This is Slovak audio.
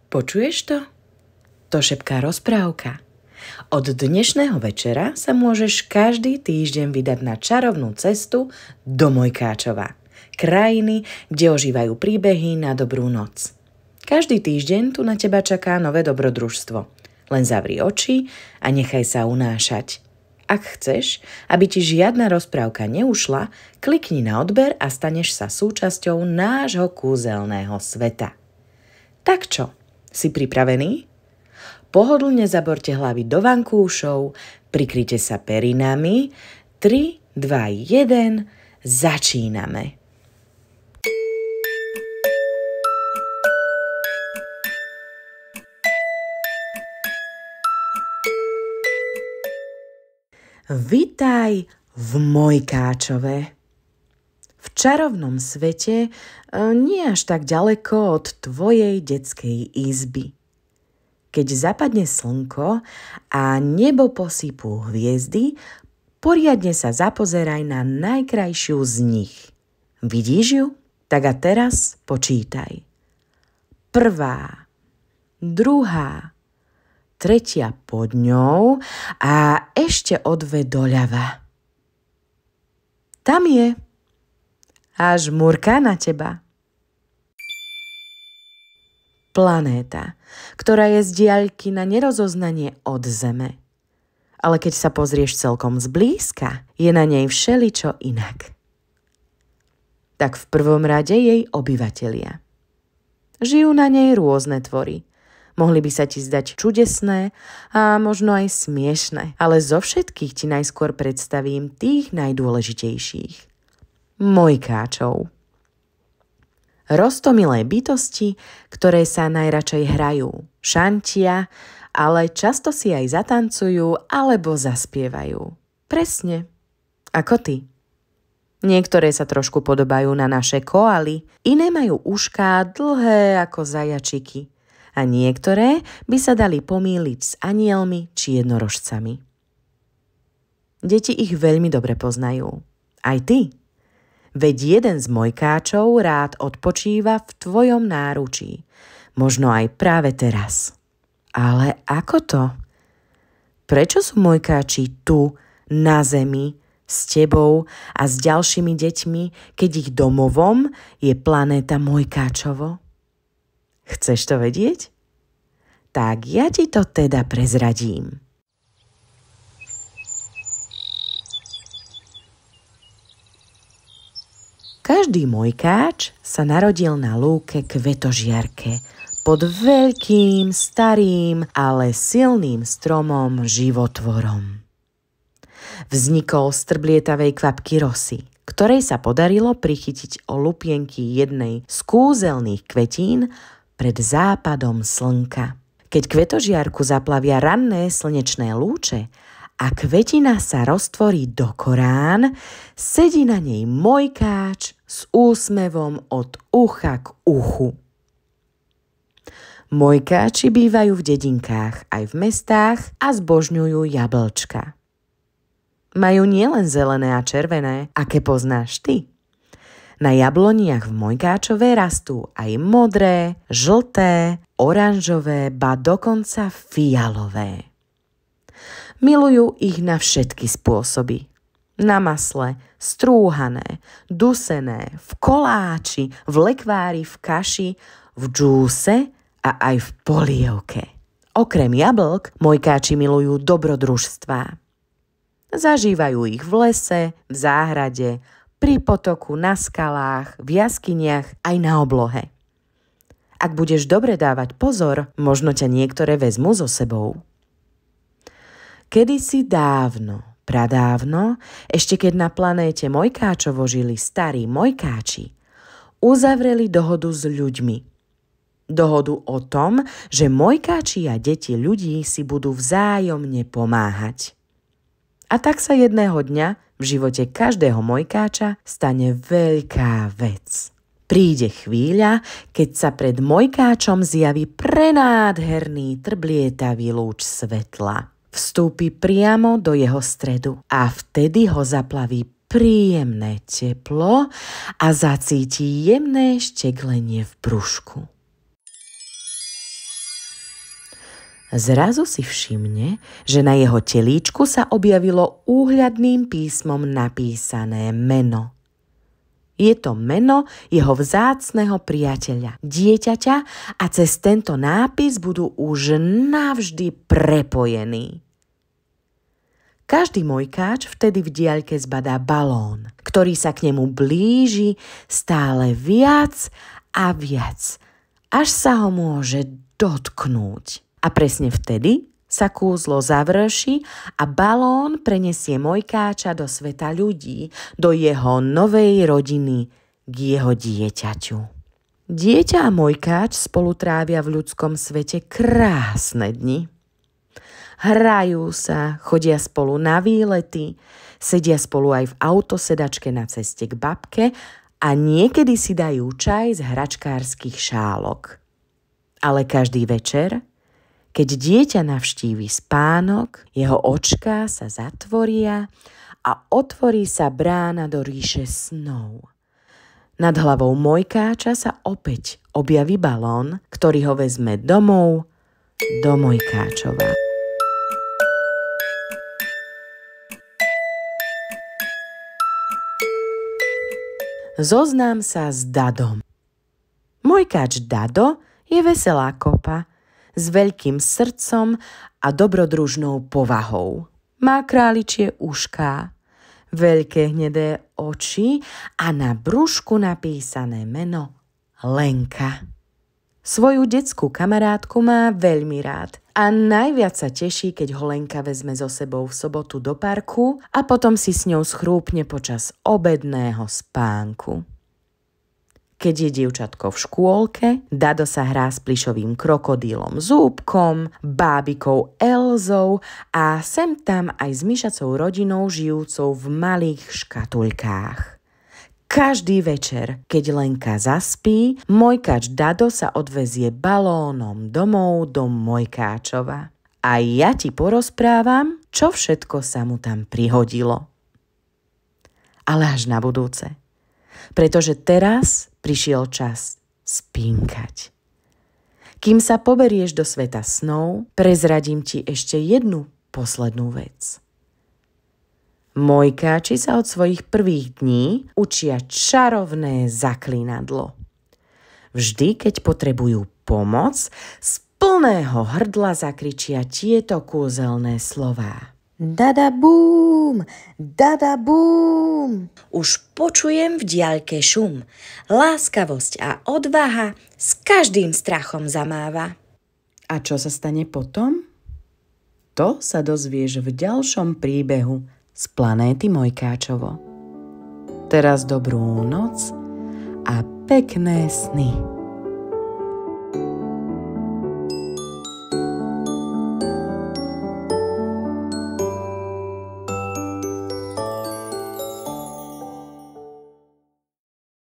Počuješ to? To šepká rozprávka. Od dnešného večera sa môžeš každý týždeň vydať na čarovnú cestu do Mojkáčova, krajiny, kde ožívajú príbehy na dobrú noc. Každý týždeň tu na teba čaká nové dobrodružstvo. Len zavri oči a nechaj sa unášať. Ak chceš, aby ti žiadna rozprávka neušla, klikni na odber a staneš sa súčasťou nášho kúzelného sveta. Tak čo, si pripravený? Pohodlne zaborte hlavy do vankúšov, prikryte sa perinami. 3, 2, 1, začíname. Vitaj v Mojkáčove. V čarovnom svete, nie až tak ďaleko od tvojej detskej izby. Keď zapadne slnko a nebo posypú hviezdy, poriadne sa zapozeraj na najkrajšiu z nich. Vidíš ju? Tak a teraz počítaj. 1., 2., 3. pod ňou a ešte o 2 doľava. Tam je. A žmurká na teba. Planéta, ktorá je z diaľky na nerozoznanie od Zeme. Ale keď sa pozrieš celkom zblízka, je na nej všeličo inak. Tak v prvom rade jej obyvatelia. Žijú na nej rôzne tvory. Mohli by sa ti zdať čudesné a možno aj smiešné, ale zo všetkých ti najskôr predstavím tých najdôležitejších. Mojkáčov. Roztomilé bytosti, ktoré sa najradšej hrajú, šantia, ale často si aj zatancujú alebo zaspievajú. Presne, ako ty. Niektoré sa trošku podobajú na naše koaly, iné majú ušká dlhé ako zajačiky. A niektoré by sa dali pomýliť s anielmi či jednorožcami. Deti ich veľmi dobre poznajú. Aj ty. Veď jeden z Mojkáčov rád odpočíva v tvojom náručí. Možno aj práve teraz. Ale ako to? Prečo sú Mojkáči tu, na zemi, s tebou a s ďalšími deťmi, keď ich domovom je planéta Mojkáčovo? Chceš to vedieť? Tak ja ti to teda prezradím. Každý Mojkáč sa narodil na lúke Kvetožiarke pod veľkým, starým, ale silným stromom životvorom. Vznikol z trblietavej kvapky rosy, ktorej sa podarilo prichytiť o lupienky jednej z kúzelných kvetín pred západom slnka. Keď kvetožiarku zaplavia ranné slnečné lúče a kvetina sa roztvorí do korán, sedí na nej Mojkáč s úsmevom od ucha k uchu. Mojkáči bývajú v dedinkách aj v mestách a zbožňujú jablčka. Majú nielen zelené a červené, aké poznáš ty. Na jabloniach v Mojkáčove rastú aj modré, žlté, oranžové, ba dokonca fialové. Milujú ich na všetky spôsoby. Na masle, strúhané, dusené, v koláči, v lekvári, v kaši, v džúse a aj v polievke. Okrem jablk Mojkáči milujú dobrodružstvá. Zažívajú ich v lese, v záhrade, pri potoku, na skalách, v jaskyniach aj na oblohe. Ak budeš dobre dávať pozor, možno ťa niektoré vezmu so sebou. Kedysi dávno, pradávno, ešte keď na planéte Mojkáčovo žili starí Mojkáči, uzavreli dohodu s ľuďmi. Dohodu o tom, že Mojkáči a deti ľudí si budú vzájomne pomáhať. A tak sa jedného dňa v živote každého Mojkáča stane veľká vec. Príde chvíľa, keď sa pred Mojkáčom zjaví prenádherný trblietavý lúč svetla. Vstúpi priamo do jeho stredu a vtedy ho zaplaví príjemné teplo a zacíti jemné šteklenie v brúšku. Zrazu si všimne, že na jeho telíčku sa objavilo úhľadným písmom napísané meno. Je to meno jeho vzácneho priateľa, dieťaťa, a cez tento nápis budú už navždy prepojení. Každý mojkáč vtedy v diaľke zbadá balón, ktorý sa k nemu blíži stále viac a viac, až sa ho môže dotknúť. A presne vtedy sa kúzlo završí a balón prenesie mojkáča do sveta ľudí, do jeho novej rodiny, k jeho dieťaťu. Dieťa a mojkáč spolu trávia v ľudskom svete krásne dni. Hrajú sa, chodia spolu na výlety, sedia spolu aj v autosedačke na ceste k babke a niekedy si dajú čaj z hračkárskych šálok. Ale každý večer, keď dieťa navštívi spánok, jeho očká sa zatvoria a otvorí sa brána do ríše snov. Nad hlavou mojkáča sa opäť objaví balón, ktorý ho vezme domov do Mojkáčova. Zoznám sa s Dadom. Mojkáč Dado je veselá kopa, s veľkým srdcom a dobrodružnou povahou. Má králičie ušká, veľké hnedé oči a na brúšku napísané meno Lenka. Svoju detskú kamarátku má veľmi rád a najviac sa teší, keď ho Lenka vezme so sebou v sobotu do parku a potom si s ňou schrúpne počas obedného spánku. Keď je dievčatko v škôlke, Dado sa hrá s plyšovým krokodílom Zúbkom, bábikou Elzou a sem tam aj s myšacou rodinou žijúcou v malých škatuľkách. Každý večer, keď Lenka zaspí, mojkáč Dado sa odvezie balónom domov do Mojkáčova. A ja ti porozprávam, čo všetko sa mu tam prihodilo. Ale až na budúce. Pretože teraz prišiel čas spínkať. Kým sa poberieš do sveta snov, prezradím ti ešte jednu poslednú vec. Mojkáči sa od svojich prvých dní učia čarovné zaklínadlo. Vždy, keď potrebujú pomoc, z plného hrdla zakričia tieto kúzelné slová. Dada bum, dada bum. Už počujem v diaľke šum. Láskavosť a odvaha s každým strachom zamáva. A čo sa stane potom? To sa dozvieš v ďalšom príbehu z planéty Mojkáčovo. Teraz dobrú noc a pekné sny.